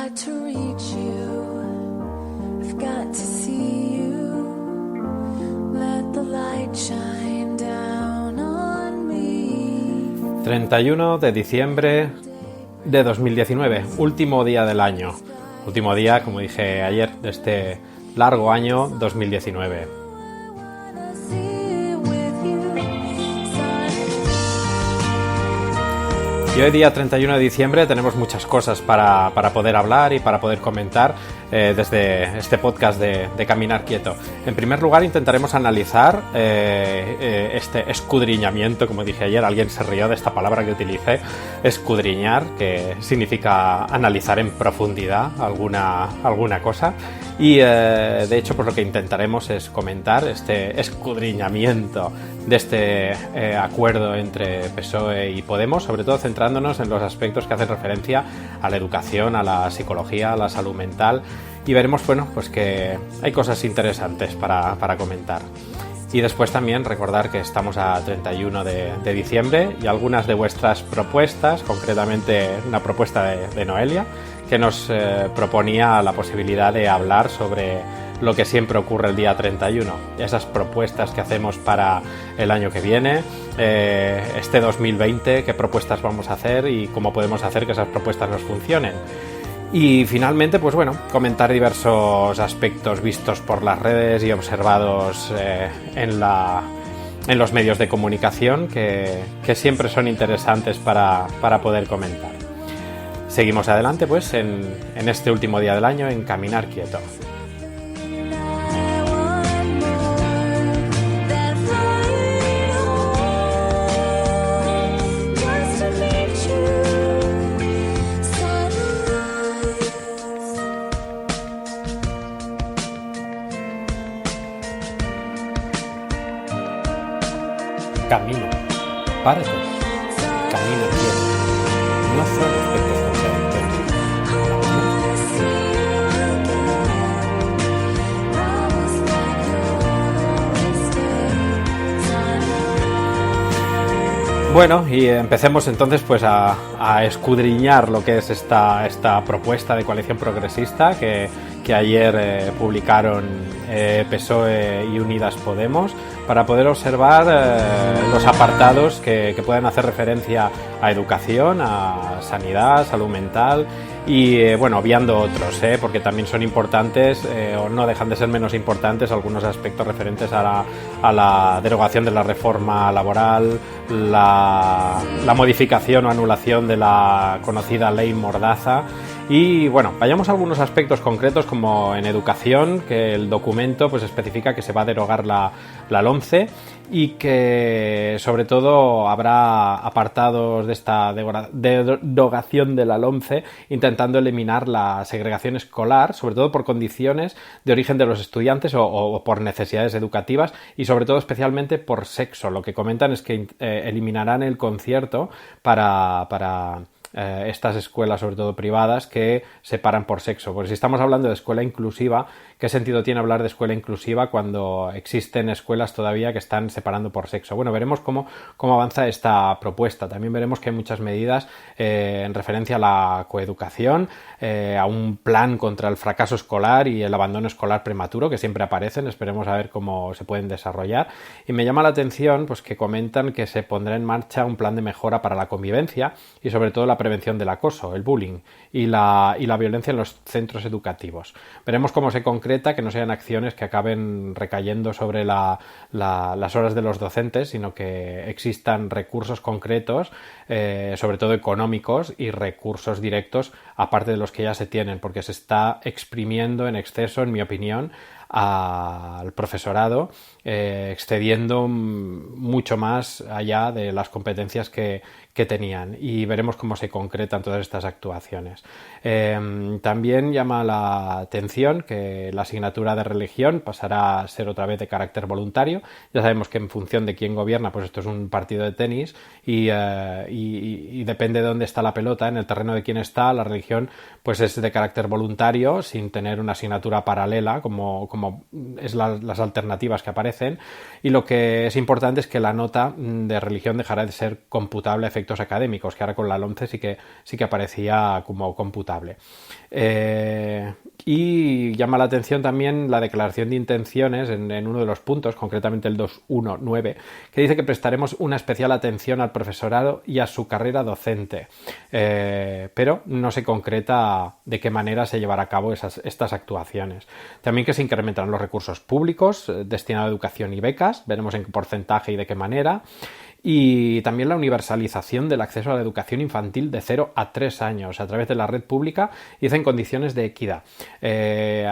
got to reach you, I've got to see you, let the light shine down on me. 31 de diciembre de 2019, último día del año. Último día, como dije ayer, de este largo año 2019. Y hoy día 31 de diciembre tenemos muchas cosas para poder hablar y para poder comentar desde este podcast de Caminar Quieto. En primer lugar intentaremos analizar este escudriñamiento, como dije ayer, alguien se rió de esta palabra que utilicé, escudriñar, que significa analizar en profundidad alguna cosa. Y de hecho pues lo que intentaremos es comentar este escudriñamiento de este acuerdo entre PSOE y Podemos, sobre todo centrándonos en los aspectos que hacen referencia a la educación, a la psicología, a la salud mental, y veremos bueno pues que hay cosas interesantes para comentar. Y después también recordar que estamos a 31 de diciembre y algunas de vuestras propuestas, concretamente una propuesta de Noelia, que nos proponía la posibilidad de hablar sobre lo que siempre ocurre el día 31, esas propuestas que hacemos para el año que viene, este 2020, qué propuestas vamos a hacer y cómo podemos hacer que esas propuestas nos funcionen. Y finalmente, pues bueno, comentar diversos aspectos vistos por las redes y observados en los medios de comunicación que siempre son interesantes para poder comentar. Seguimos adelante pues en este último día del año en Caminar Quieto. Camino, párate, camina quieto, no son aspectos contradictorios. Bueno, y empecemos entonces pues a escudriñar lo que es esta propuesta de coalición progresista que ayer publicaron PSOE y Unidas Podemos, para poder observar los apartados que pueden hacer referencia a educación, a sanidad, salud mental y bueno, obviando otros, porque también son importantes o no dejan de ser menos importantes algunos aspectos referentes a la derogación de la reforma laboral, la modificación o anulación de la conocida ley Mordaza. Y bueno, vayamos a algunos aspectos concretos, como en educación, que el documento pues especifica que se va a derogar la LOMCE y que sobre todo habrá apartados de esta derogación de la LOMCE intentando eliminar la segregación escolar, sobre todo por condiciones de origen de los estudiantes o por necesidades educativas y sobre todo especialmente por sexo. Lo que comentan es que eliminarán el concierto para estas escuelas, sobre todo privadas, que separan por sexo. Porque si estamos hablando de escuela inclusiva, ¿qué sentido tiene hablar de escuela inclusiva cuando existen escuelas todavía que están separando por sexo? Bueno, veremos cómo avanza esta propuesta. También veremos que hay muchas medidas en referencia a la coeducación, a un plan contra el fracaso escolar y el abandono escolar prematuro, que siempre aparecen. Esperemos a ver cómo se pueden desarrollar. Y me llama la atención pues que comentan que se pondrá en marcha un plan de mejora para la convivencia y sobre todo la prevención del acoso, el bullying y la violencia en los centros educativos. Veremos cómo se concreta, que no sean acciones que acaben recayendo sobre las horas de los docentes, sino que existan recursos concretos, sobre todo económicos, y recursos directos aparte de los que ya se tienen, porque se está exprimiendo en exceso, en mi opinión, al profesorado, excediendo mucho más allá de las competencias que tenían, y veremos cómo se concretan todas estas actuaciones. También llama la atención que la asignatura de religión pasará a ser otra vez de carácter voluntario. Ya sabemos que en función de quién gobierna, pues esto es un partido de tenis y depende de dónde está la pelota, en el terreno de quién está, la religión pues es de carácter voluntario, sin tener una asignatura paralela como como las alternativas que aparecen, y lo que es importante es que la nota de religión dejará de ser computable a efectos académicos, que ahora con la LOMCE sí que aparecía como computable. Y llama la atención también la declaración de intenciones en uno de los puntos, concretamente el 2.1.9, que dice que prestaremos una especial atención al profesorado y a su carrera docente, pero no se concreta de qué manera se llevará a cabo estas actuaciones. También que se incrementarán los recursos públicos destinados a educación y becas, veremos en qué porcentaje y de qué manera. Y también la universalización del acceso a la educación infantil de 0 a 3 años a través de la red pública y en condiciones de equidad.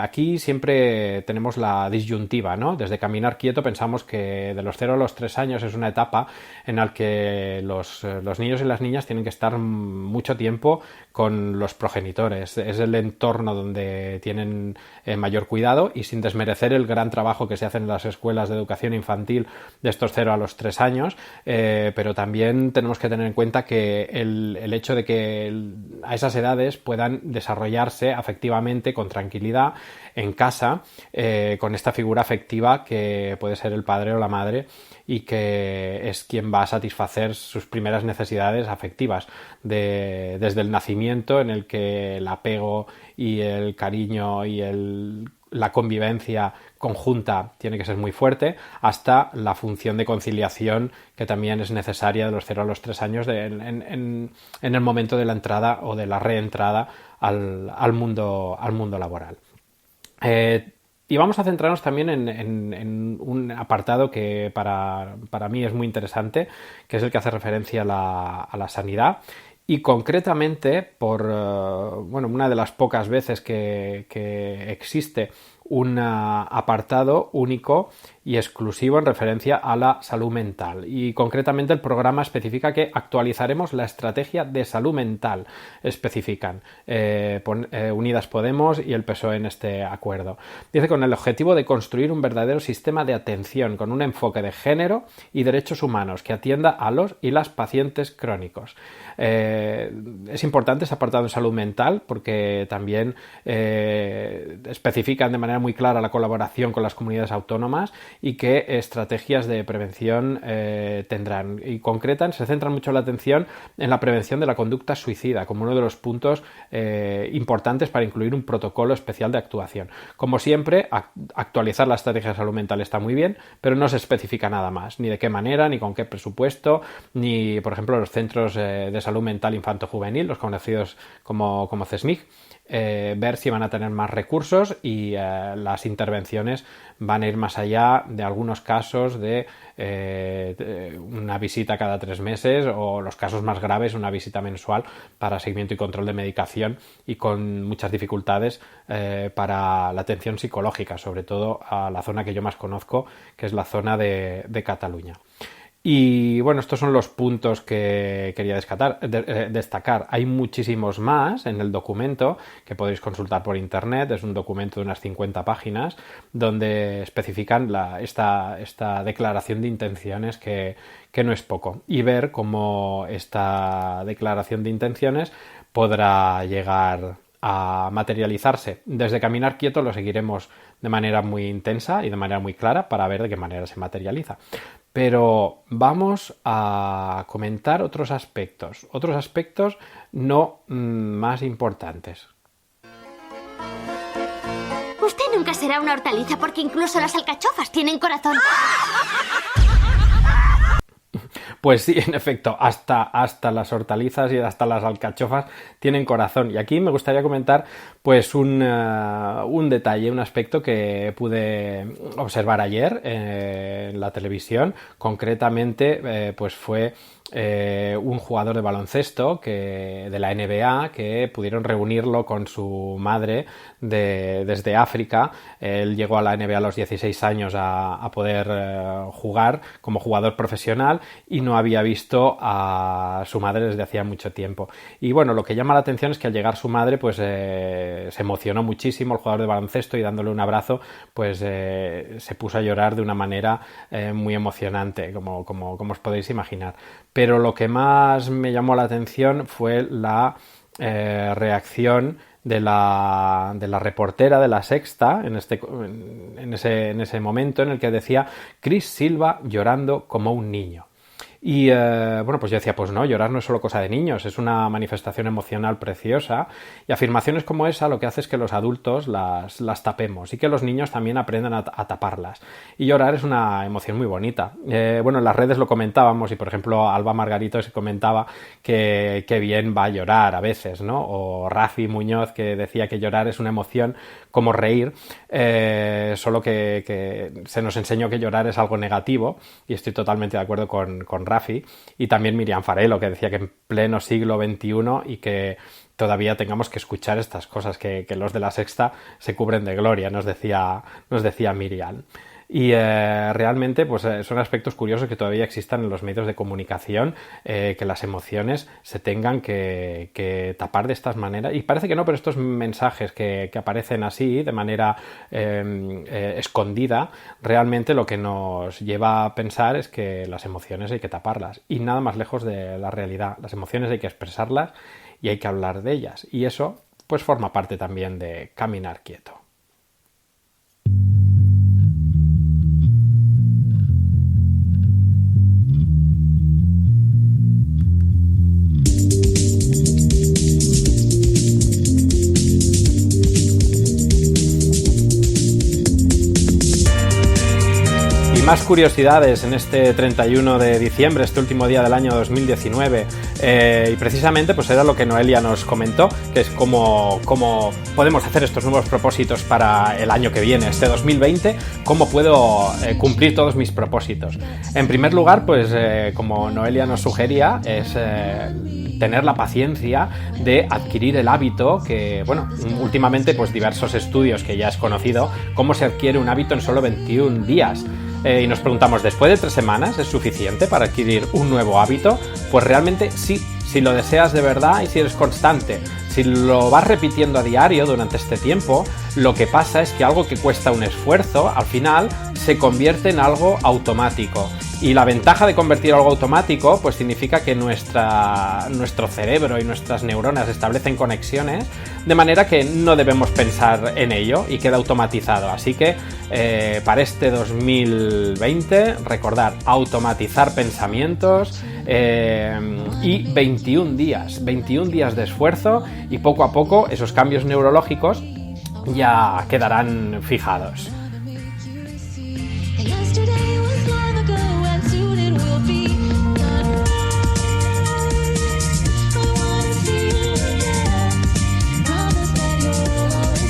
Aquí siempre tenemos la disyuntiva, ¿no? Desde Caminar Quieto pensamos que de los 0 a los 3 años es una etapa en la que los niños y las niñas tienen que estar mucho tiempo con los progenitores. Es el entorno donde tienen mayor cuidado, y sin desmerecer el gran trabajo que se hace en las escuelas de educación infantil de estos 0 a los 3 años, pero también tenemos que tener en cuenta que el hecho de que a esas edades puedan desarrollarse afectivamente con tranquilidad en casa, con esta figura afectiva que puede ser el padre o la madre, y que es quien va a satisfacer sus primeras necesidades afectivas desde el nacimiento, en el que el apego y el cariño y la convivencia conjunta tiene que ser muy fuerte, hasta la función de conciliación, que también es necesaria de los 0 a los 3 años en el momento de la entrada o de la reentrada al mundo laboral. Y vamos a centrarnos también en un apartado que para mí es muy interesante, que es el que hace referencia a la sanidad. Y concretamente por una de las pocas veces que existe un apartado único y exclusivo en referencia a la salud mental, y concretamente el programa especifica que actualizaremos la estrategia de salud mental, especifican Unidas Podemos y el PSOE en este acuerdo. Dice: con el objetivo de construir un verdadero sistema de atención con un enfoque de género y derechos humanos que atienda a los y las pacientes crónicos. Es importante ese apartado en salud mental porque también especifican de manera muy clara la colaboración con las comunidades autónomas y qué estrategias de prevención tendrán. Y se centran mucho la atención en la prevención de la conducta suicida como uno de los puntos importantes para incluir un protocolo especial de actuación. Como siempre, actualizar la estrategia de salud mental está muy bien, pero no se especifica nada más, ni de qué manera, ni con qué presupuesto, ni, por ejemplo, los centros de salud mental infanto-juvenil, los conocidos como CESMIG, ver si van a tener más recursos, y las intervenciones van a ir más allá de algunos casos de una visita cada 3 meses, o los casos más graves, una visita mensual para seguimiento y control de medicación, y con muchas dificultades para la atención psicológica, sobre todo a la zona que yo más conozco, que es la zona de Cataluña. Y bueno, estos son los puntos que quería destacar. Hay muchísimos más en el documento que podéis consultar por internet. Es un documento de unas 50 páginas donde especifican esta declaración de intenciones, que no es poco, y ver cómo esta declaración de intenciones podrá llegar a materializarse. Desde Caminar Quieto lo seguiremos de manera muy intensa y de manera muy clara para ver de qué manera se materializa. Pero vamos a comentar otros aspectos no más importantes. Usted nunca será una hortaliza porque incluso las alcachofas tienen corazón. Pues sí, en efecto, hasta las hortalizas y hasta las alcachofas tienen corazón. Y aquí me gustaría comentar pues un detalle, un aspecto que pude observar ayer en la televisión. Concretamente, pues fue un jugador de baloncesto de la NBA, que pudieron reunirlo con su madre desde África. Él llegó a la NBA a los 16 años a poder jugar como jugador profesional, y no había visto a su madre desde hacía mucho tiempo. Y bueno, lo que llama la atención es que al llegar su madre pues se emocionó muchísimo el jugador de baloncesto, y dándole un abrazo pues se puso a llorar de una manera muy emocionante, como os podéis imaginar. Pero lo que más me llamó la atención fue la reacción de la reportera de La Sexta en ese momento en el que decía Chris Silva llorando como un niño. Y bueno, pues yo decía, pues no, llorar no es solo cosa de niños, es una manifestación emocional preciosa, y afirmaciones como esa lo que hace es que los adultos las tapemos y que los niños también aprendan a taparlas. Y llorar es una emoción muy bonita. Bueno, en las redes lo comentábamos, y por ejemplo Alba Margarito se comentaba que bien va a llorar a veces, ¿no? O Rafi Muñoz, que decía que llorar es una emoción como reír, solo que se nos enseñó que llorar es algo negativo, y estoy totalmente de acuerdo con Rafi. Y también Miriam Farelo, que decía que en pleno siglo XXI y que todavía tengamos que escuchar estas cosas, que los de La Sexta se cubren de gloria, nos decía Miriam. Y realmente pues son aspectos curiosos que todavía existan en los medios de comunicación, que las emociones se tengan que tapar de estas maneras. Y parece que no, pero estos mensajes que aparecen así, de manera escondida, realmente lo que nos lleva a pensar es que las emociones hay que taparlas. Y nada más lejos de la realidad. Las emociones hay que expresarlas y hay que hablar de ellas. Y eso pues forma parte también de caminar quieto. Más curiosidades en este 31 de diciembre, este último día del año 2019, y precisamente pues era lo que Noelia nos comentó, que es cómo podemos hacer estos nuevos propósitos para el año que viene, este 2020, cómo puedo cumplir todos mis propósitos. En primer lugar, pues como Noelia nos sugería, es tener la paciencia de adquirir el hábito que, bueno, últimamente pues diversos estudios que ya es conocido, cómo se adquiere un hábito en solo 21 días. Y nos preguntamos, ¿después de 3 semanas es suficiente para adquirir un nuevo hábito? Pues realmente sí, si lo deseas de verdad y si eres constante. Si lo vas repitiendo a diario durante este tiempo, lo que pasa es que algo que cuesta un esfuerzo, al final se convierte en algo automático. Y la ventaja de convertir algo automático, pues significa que nuestro cerebro y nuestras neuronas establecen conexiones de manera que no debemos pensar en ello y queda automatizado. Así que para este 2020, recordar, automatizar pensamientos y 21 días de esfuerzo, y poco a poco esos cambios neurológicos ya quedarán fijados.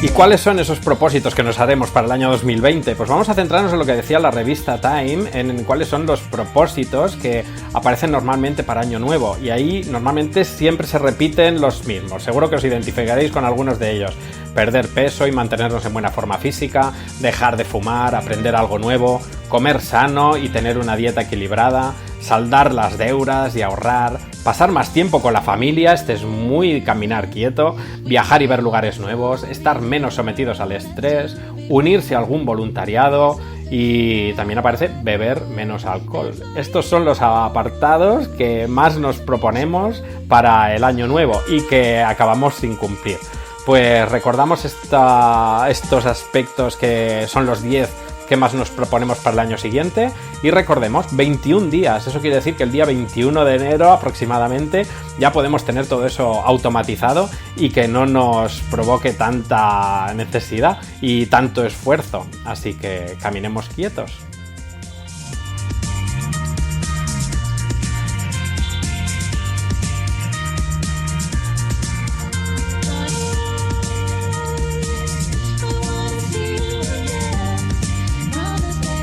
¿Y cuáles son esos propósitos que nos haremos para el año 2020? Pues vamos a centrarnos en lo que decía la revista Time, en cuáles son los propósitos que aparecen normalmente para Año Nuevo. Y ahí normalmente siempre se repiten los mismos. Seguro que os identificaréis con algunos de ellos. Perder peso y mantenernos en buena forma física, dejar de fumar, aprender algo nuevo, comer sano y tener una dieta equilibrada, saldar las deudas y ahorrar, pasar más tiempo con la familia, este es muy caminar quieto, viajar y ver lugares nuevos, estar menos sometidos al estrés, unirse a algún voluntariado y también aparece beber menos alcohol. Estos son los apartados que más nos proponemos para el año nuevo y que acabamos sin cumplir. Pues recordamos estos aspectos que son los 10 que más nos proponemos para el año siguiente y recordemos, 21 días, eso quiere decir que el día 21 de enero aproximadamente ya podemos tener todo eso automatizado y que no nos provoque tanta necesidad y tanto esfuerzo, así que caminemos quietos.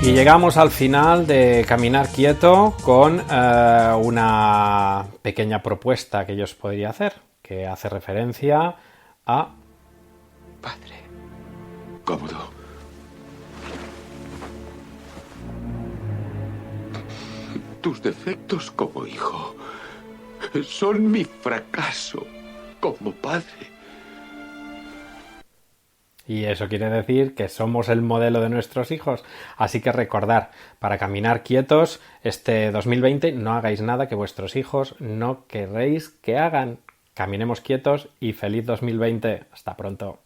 Y llegamos al final de Caminar Quieto con una pequeña propuesta que yo os podría hacer, que hace referencia a... Padre, cómodo. Tus defectos como hijo son mi fracaso como padre. Y eso quiere decir que somos el modelo de nuestros hijos. Así que recordar, para caminar quietos, este 2020 no hagáis nada que vuestros hijos no querréis que hagan. caminemos quietos y feliz 2020. Hasta pronto.